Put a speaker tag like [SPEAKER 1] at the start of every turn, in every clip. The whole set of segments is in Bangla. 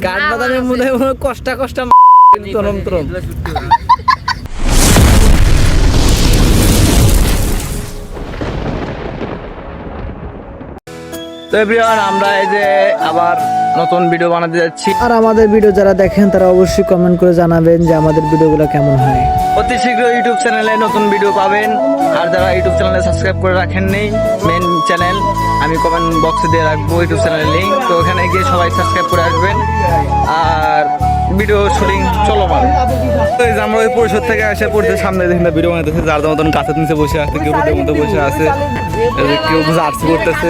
[SPEAKER 1] কাঠবাদামের মধ্যে কষ্ট কষ্ট তরম তরম। তো এভরিওয়ান, আমরা এই যে আবার নতুন ভিডিও বানাতে যাচ্ছি।
[SPEAKER 2] আর আমাদের ভিডিও যারা দেখেন তারা অবশ্যই কমেন্ট করে জানাবেন যে আমাদের ভিডিওগুলো কেমন হয়।
[SPEAKER 1] অতি শীঘ্র ইউটিউব চ্যানেলে নতুন ভিডিও পাবেন। আর যারা ইউটিউব চ্যানেলে সাবস্ক্রাইব করে রাখেননি, মেন চ্যানেল আমি কমেন্ট বক্সে দিয়ে রাখবো ইউটিউব চ্যানেলের লিঙ্ক, তো ওখানে গিয়ে সবাই সাবস্ক্রাইব করে আসবেন। আর ভিডিও শুটিং চলমান।
[SPEAKER 3] আমরা ওই পরিষদ থেকে এসে পড়তে সামনে দেখেন ভিডিও বানাইতেছে, যার মতন গাছের নিচে বসে আছে, কেউ রোদের মধ্যে বসে আছে, কেউ জার্সি করতেছে।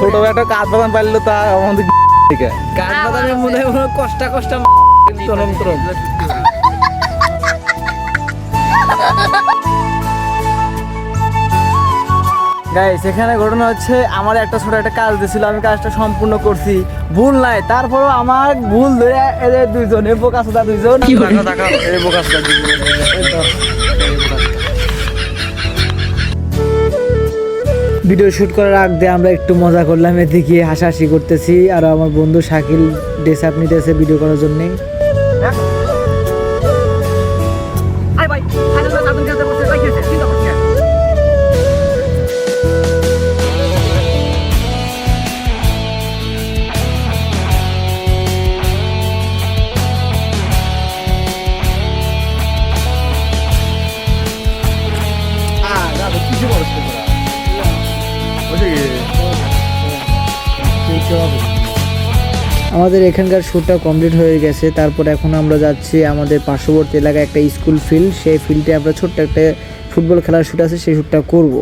[SPEAKER 3] ছোট একটা কাঠবাদাম পাইলো তা আমাদের
[SPEAKER 1] কাঠবাদামের মধ্যে কষ্ট কষ্ট তরম তরম।
[SPEAKER 2] গাইস, এখানে ঘটনা হচ্ছে আমার একটা ছোট একটা কাজ দিয়েছিল, আমি কাজটা সম্পূর্ণ করছি, ভুল নাই, তারপরও আমার ভুল ধরে এদের দুইজন বোকা সুদা দুইজন ভিডিও শুট করার আগ দিয়ে আমরা একটু মজা করলাম, এদিকে হাসাহাসি করতেছি। আর আমার বন্ধু শাকিল ড্রেস আপ নিতেছে ভিডিও করার জন্যে। আমাদের এখানকার শ্যুটটা কমপ্লিট হয়ে গেছে। তারপর এখন আমরা যাচ্ছি আমাদের পার্শ্ববর্তী এলাকায় একটা স্কুল ফিল্ড, সেই ফিল্ডে আমরা ছোট্ট একটা ফুটবল খেলার শ্যুট আছে, সেই শ্যুটটা করব।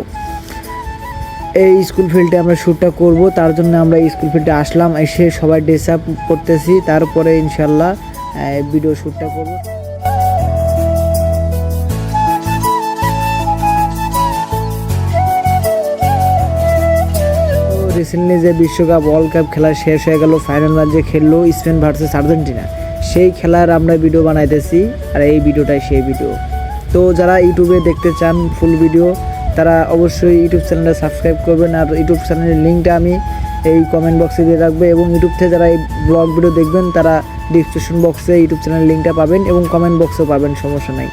[SPEAKER 2] এই স্কুল ফিল্ডে আমরা শ্যুটটা করব, তার জন্য আমরা স্কুল ফিল্ডে আসলাম, এসে সবাই ড্রেস আপ করতেছি, তারপরে ইনশাল্লাহ ভিডিও শ্যুটটা করব। রিসেন্টলি যে বিশ্বকাপ ওয়ার্ল্ড কাপ খেলা শেষ হয়ে গেল, ফাইনাল ম্যাচ যে খেললো স্পেন ভার্সেস আর্জেন্টিনা, সেই খেলার আমরা ভিডিও বানাইতেছি। আর এই ভিডিওটাই সেই ভিডিও। তো যারা ইউটিউবে দেখতে চান ফুল ভিডিও, তারা অবশ্যই ইউটিউব চ্যানেলটা সাবস্ক্রাইব করবেন। আর ইউটিউব চ্যানেলের লিঙ্কটা আমি এই কমেন্ট বক্সে দিয়ে রাখবো, এবং ইউটিউব থেকে যারা এই ব্লগ ভিডিও দেখবেন তারা ডিসক্রিপশন বক্সে ইউটিউব চ্যানেলের লিঙ্কটা পাবেন, এবং কমেন্ট বক্সেও পাবেন, সমস্যা নাই।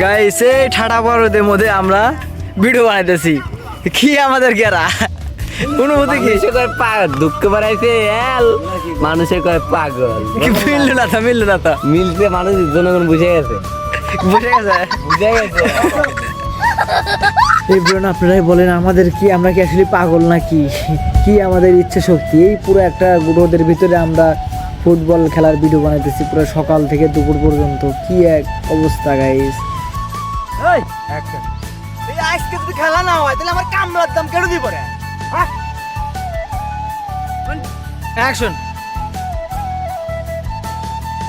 [SPEAKER 1] গাইস, এই ঠাডা পর্বতের মধ্যে আমরা ভিডিও বানাইতেছি, কি আমাদের গেরা অনুভূতি কি?
[SPEAKER 4] দুঃখ বাড়াইছে মানুষের কয় পাগল,
[SPEAKER 1] মিললো না তো
[SPEAKER 4] মিলতে মানুষ জনগণ বুঝে গেছে
[SPEAKER 2] এই ব্রণ আপনারাই বলেন আমাদের কি, আমরা কি আসলে পাগল নাকি? কি আমাদের ইচ্ছে শক্তি? এই পুরো একটা রোদের ভিতরে আমরা ফুটবল খেলার ভিডিও বানাইতেছি পুরো সকাল থেকে দুপুর পর্যন্ত, কি এক অবস্থা গাইস।
[SPEAKER 1] আজকে যদি খেলা না হয় তাহলে আমার কামড়ার দাম কেটে দিব রে। অ্যাকশন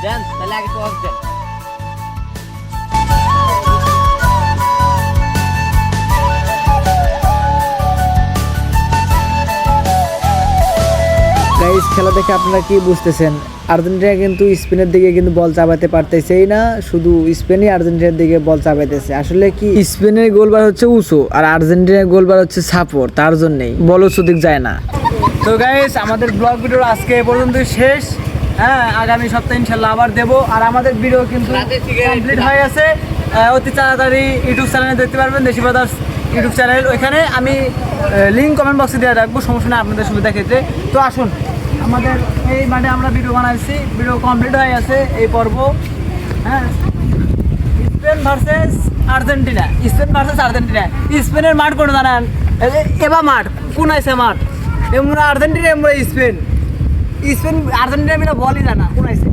[SPEAKER 4] দেন তাহলে আগে টস দেন।
[SPEAKER 2] গাইস, খেলা দেখে আপনারা কি বুঝতেছেন? আর্জেন্টিনা কিন্তু স্পেনের দিকে কিন্তু বল চাপাতে পারতেছেই না, শুধু স্পেনই আর্জেন্টিনার দিকে বল চাপাইতেছে। আসলে কি, স্পেনের গোলবার হচ্ছে উঁচু আর আর্জেন্টিনার গোলবার হচ্ছে সাপোর্ট, তার জন্যই বল উঁচুদিক যায় না। তো গাইস, আমাদের ব্লগ ভিডিও আজকে এ পর্যন্ত শেষ। হ্যাঁ, আগামী সপ্তাহে ইনশাল্লাহ আবার দেবো। আর আমাদের ভিডিও কিন্তু কমপ্লিট হয়ে গেছে, অতি তাড়াতাড়ি ইউটিউব চ্যানেলে দেখতে পারবেন, দেশি ব্রাদার্স ইউটিউব চ্যানেল। ওইখানে আমি লিঙ্ক কমেন্ট বক্সে দিয়ে রাখবো, সমস্যা নেই আপনাদের সুবিধা ক্ষেত্রে। তো আসুন, আমাদের এই মাঠে আমরা ভিডিও বানাইছি, ভিডিও কমপ্লিট হয়ে গেছে এই পর্ব। হ্যাঁ, স্পেন ভার্সেস আর্জেন্টিনা, স্পেনের মাঠ কোনো জানান? এবার মাঠ কোন আছে মাঠ? এমরা আর্জেন্টিনা, এমরা স্পেন আর্জেন্টিনা মিলে বলই জানা কোন আছে।